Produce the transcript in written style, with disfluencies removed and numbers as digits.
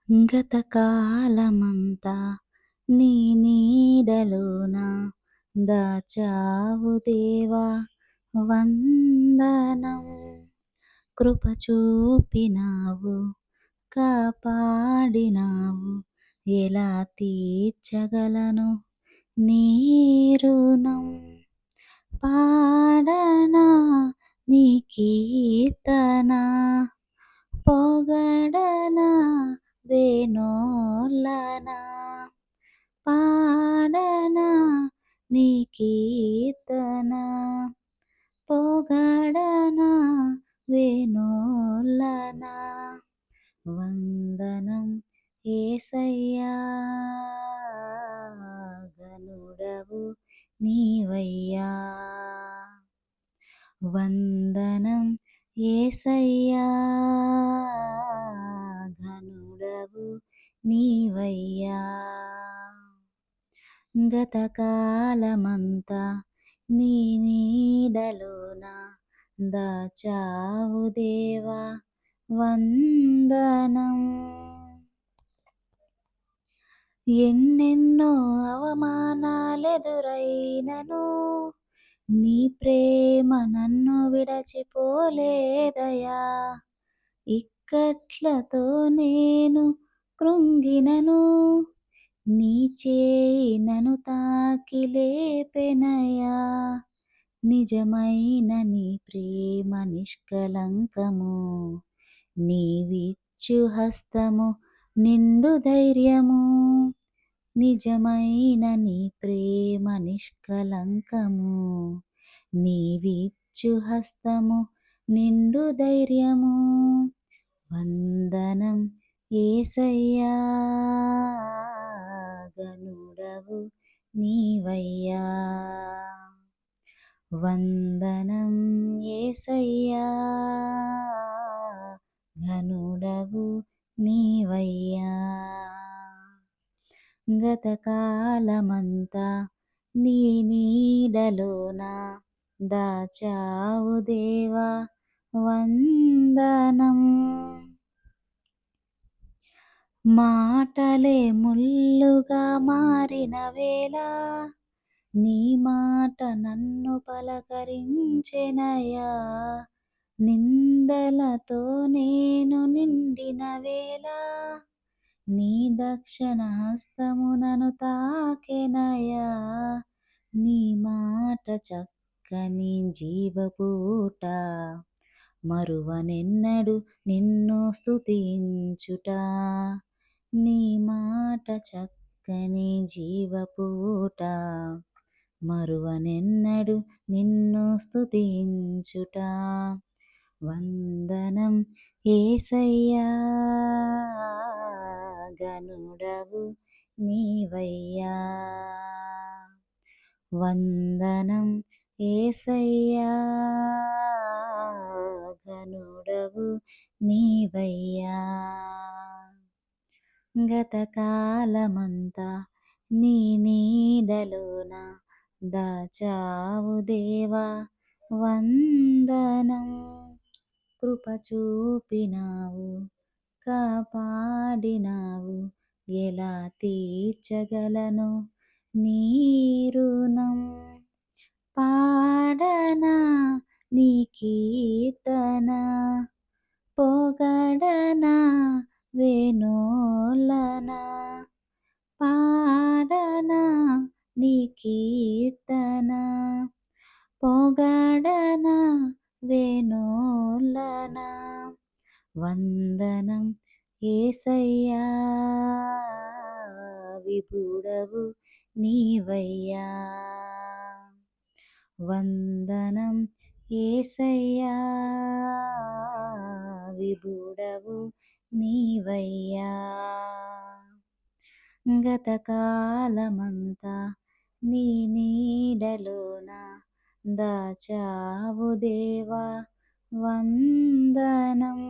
గతకాలమంతా నీ నీడలోన దాచావు దేవా వందనం. కృప చూపినావు, కాపాడినావు, ఎలా తీర్చగలను నీ రుణం. పాడనా నీ కీర్తన, పొగడనా వేనోలనా. పాడనా నీ కీర్తన, పొగడనా వేనోలనా. వందనం యేసయ్యా, ఘనుడవు నీవయ్యా. వందనం యేసయ్యా, ఘనుడవు నీవయ్యా. గతకాలమంతా నీ నీడలోన దాచావు దేవా వందనం. ఎన్నెన్నో అవమానాలెదురైనను నీ ప్రేమ నన్ను విడచిపోలేదయా. ఇక్కట్లతో నేను కృంగినను, నీ చేయి నన్ను తాకి లేపెనయా. నిజమైన నీ ప్రేమ నిష్కలంకము, నీవిచ్చు హస్తము నిండు ధైర్యము. నిజమైన నీ ప్రేమ నిష్కలంకము, నీవిచ్చు హస్తము నిండు ధైర్యము. వందనం యేసయ్యా, ఘనుడవు నీవయ్యా. వందనం యేసయ్యా, ఘనుడవు నీవయ్యా. గతకాలమంతా నీ నీడలోన దాచావు దేవా వందనం. మాటలే ముల్లుగా మారిన వేళ నీ మాట నన్ను పలకరించెనయా. నిందలతో నేను నిండిన వేళ నీ దక్షిణ హస్తము నన్ను తాకెనయా. నీ మాట చక్కని జీవపూట, మరువనెన్నడు నిన్ను స్తుతించుట. నీ మాట చక్కని జీవపూట, మరువనెన్నడు నిన్ను స్తుతించుట. వందనం యేసయ్యా, ఘనుడవు నీవయ్యా. వందనం యేసయ్యా, ఘనుడవు నీవయ్యా. గతకాలమంతా నీ నీడలోన దాచావు దేవా వందనం. కృప చూపినావు, కాపాడినావు, ఎలా తీర్చగలను నీ రుణం. పాడనా నీ కీర్తన, పొగడనా వేనోలనా. పాడనా నీ కీర్తన, పొగడనా వేనోలనా. వందనం యేసయ్యా, విభుడవు నీవయ్యా. వందనం యేసయ్యా, విభుడవు నీవయ్యా. గతకాలమంతా నీ నీడలోన దాచావు దేవా వందనం.